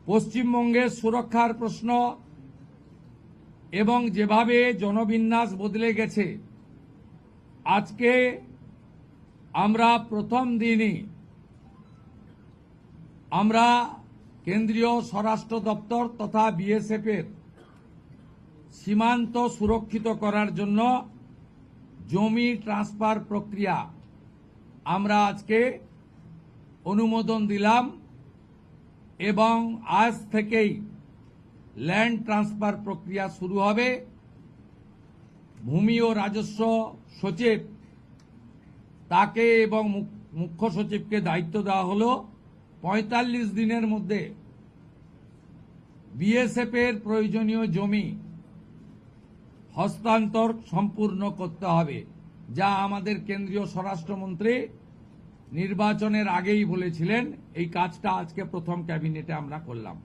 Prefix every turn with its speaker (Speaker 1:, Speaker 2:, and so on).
Speaker 1: পশ্চিমবঙ্গের সুরক্ষার প্রশ্ন এবং যেভাবে জনবিন্যাস বদলে গেছে, আজকে আমরা প্রথম দিনই আমরা কেন্দ্রীয় স্বরাষ্ট্র দপ্তর তথা বিএসএফ এর সীমান্ত সুরক্ষিত করার জন্য জমি ট্রান্সফার প্রক্রিয়া আমরা আজকে অনুমোদন দিলাম এবং আজ থেকেই ল্যান্ড ট্রান্সফার প্রক্রিয়া শুরু হবে। ভূমি ও রাজস্ব সচিব তাকে এবং মুখ্য সচিবকে দায়িত্ব দেওয়া হলো ৪৫ দিনের মধ্যে বিএসএফ এর প্রয়োজনীয় জমি হস্তান্তর সম্পূর্ণ করতে হবে, যা আমাদের কেন্দ্রীয় স্বরাষ্ট্রমন্ত্রী নির্বাচনের আগেই বলেছিলেন। এই কাজটা আজকে প্রথম ক্যাবিনেটে আমরা করলাম।